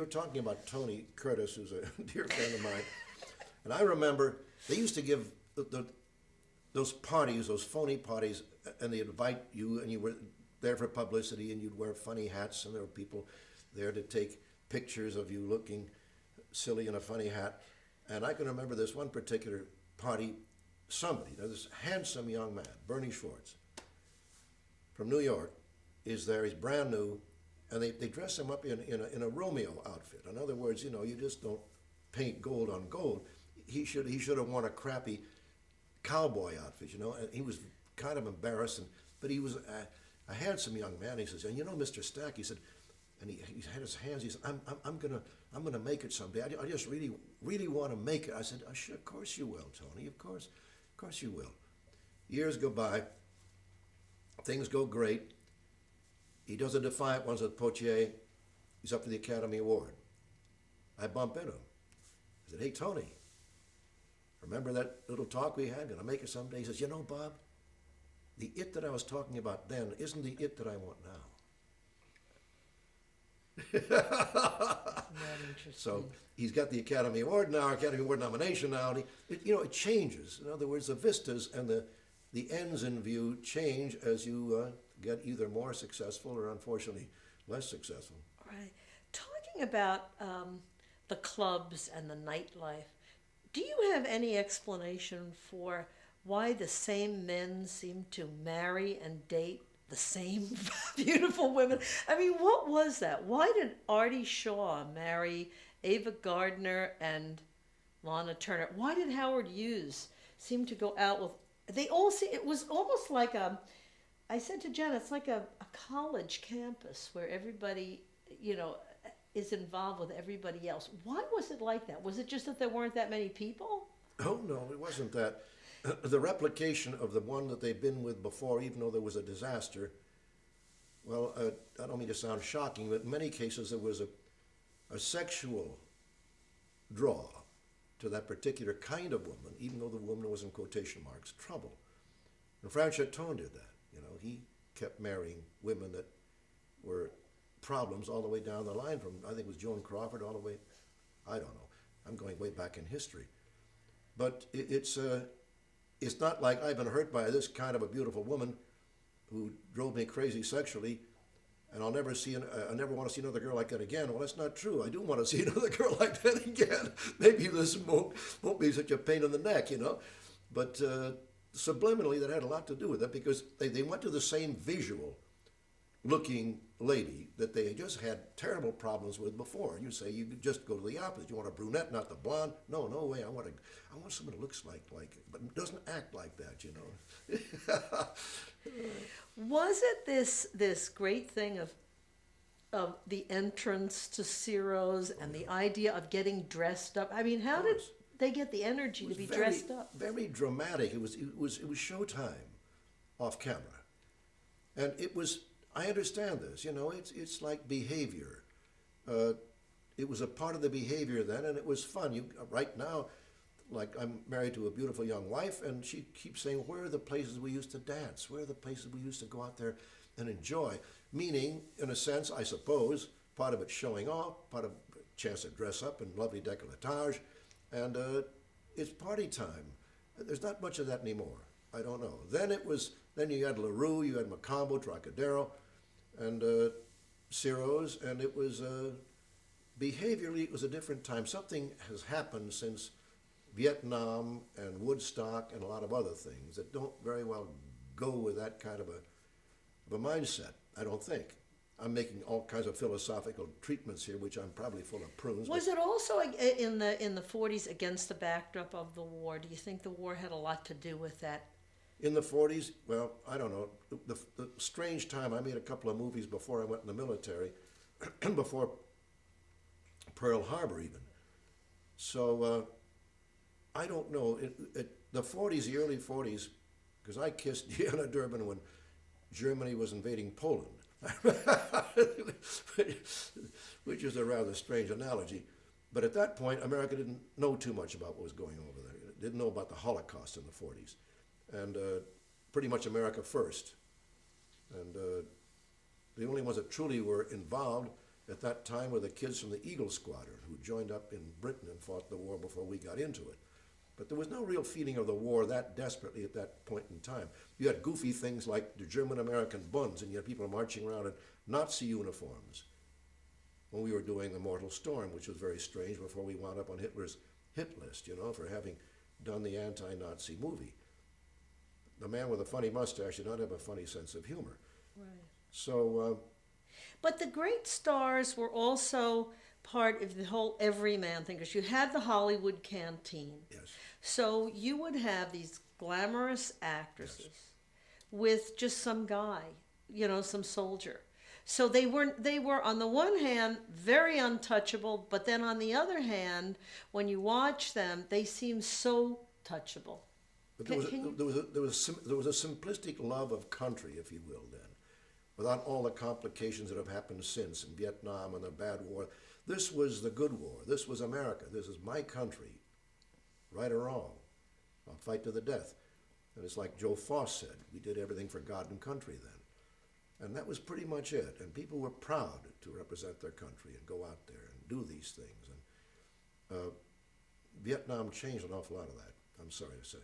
were talking about Tony Curtis, who's a dear friend of mine, and I remember they used to give those parties, those phony parties, and they'd invite you, and you were there for publicity, and you'd wear funny hats, and there were people there to take pictures of you looking silly in a funny hat. And I can remember this one particular party, this handsome young man, Bernie Schwartz, from New York, is there. He's brand new, and they dress him up in a Romeo outfit. In other words, you just don't paint gold on gold. He should have worn a crappy cowboy outfit, and he was kind of embarrassed, but he was a handsome young man. He says, and Mr. Stack, he said, and he had his hands. He said, I'm gonna make it someday. I just really want to make it. I said, sure, of course you will, Tony. Of course you will. Years go by. Things go great. He does a Defiant Ones with Poitier. He's up for the Academy Award. I bump into him. I said, hey, Tony, remember that little talk we had? Gonna make it someday? He says, Bob, the it that I was talking about then isn't the it that I want now. So he's got the Academy Award now, Academy Award nomination now. And it changes. In other words, the vistas and the ends in view change as you get either more successful or unfortunately less successful. Right. Talking about the clubs and the nightlife, do you have any explanation for why the same men seem to marry and date the same beautiful women? I mean, what was that? Why did Artie Shaw marry Ava Gardner and Lana Turner? Why did Howard Hughes seem to go out with... They all see... It was almost like I said to Jen, it's like a college campus where everybody, is involved with everybody else. Why was it like that? Was it just that there weren't that many people? Oh, no, it wasn't that. The replication of the one that they've been with before, even though there was a disaster, well, I don't mean to sound shocking, but in many cases there was a sexual draw to that particular kind of woman, even though the woman was in quotation marks, trouble. And Frank Chatone did that. He kept marrying women that were problems all the way down the line from, I think it was Joan Crawford all the way, I don't know. I'm going way back in history. But it's not like I've been hurt by this kind of a beautiful woman who drove me crazy sexually, and I never want to see another girl like that again. Well, that's not true. I do want to see another girl like that again. Maybe this won't be such a pain in the neck, But subliminally, that had a lot to do with it because they went to the same visual-looking lady that they just had terrible problems with before. You say you just go to the opposite. You want a brunette, not the blonde. No way. I want someone who looks like it, but doesn't act like that. Was it this great thing of the entrance to Ciro's and the idea of getting dressed up? I mean, how did they get the energy to be dressed up? Very dramatic. It was showtime, off camera, and it was. I understand this. It's like behavior. It was a part of the behavior then, and it was fun. Right now, like I'm married to a beautiful young wife, and she keeps saying, "Where are the places we used to dance? Where are the places we used to go out there and enjoy?" Meaning, in a sense, I suppose, part of it showing off, part of a chance to dress up in lovely décolletage. And it's party time. There's not much of that anymore. I don't know. Then you had LaRue, you had Macombo, Trocadero, and Ciro's, and it was, behaviorally, it was a different time. Something has happened since Vietnam and Woodstock and a lot of other things that don't very well go with that kind of a mindset, I don't think. I'm making all kinds of philosophical treatments here, which I'm probably full of prunes. Was it also in the 40s against the backdrop of the war? Do you think the war had a lot to do with that? In the 40s, well, I don't know. The strange time, I made a couple of movies before I went in the military, before Pearl Harbor even. So I don't know. The 40s, the early 40s, because I kissed Diana Durbin when Germany was invading Poland. Which is a rather strange analogy. But at that point, America didn't know too much about what was going over there. It didn't know about the Holocaust in the 40s. And pretty much America first. And the only ones that truly were involved at that time were the kids from the Eagle Squadron who joined up in Britain and fought the war before we got into it. But there was no real feeling of the war that desperately at that point in time. You had goofy things like the German-American Bunds, and you had people marching around in Nazi uniforms when we were doing The Mortal Storm, which was very strange before we wound up on Hitler's hit list, for having done the anti-Nazi movie. The man with a funny mustache did not have a funny sense of humor. Right. So, But the great stars were also part of the whole everyman thing, because you had the Hollywood canteen. yes. So you would have these glamorous actresses with just some guy, some soldier. So they were on the one hand very untouchable, but then on the other hand, when you watch them, they seem so touchable. But there was a simplistic love of country, if you will, then, without all the complications that have happened since in Vietnam and the bad war. This was the good war. This was America. This is my country, right or wrong. I'll fight to the death. And it's like Joe Foss said, we did everything for God and country then. And that was pretty much it. And people were proud to represent their country and go out there and do these things. And Vietnam changed an awful lot of that, I'm sorry to say.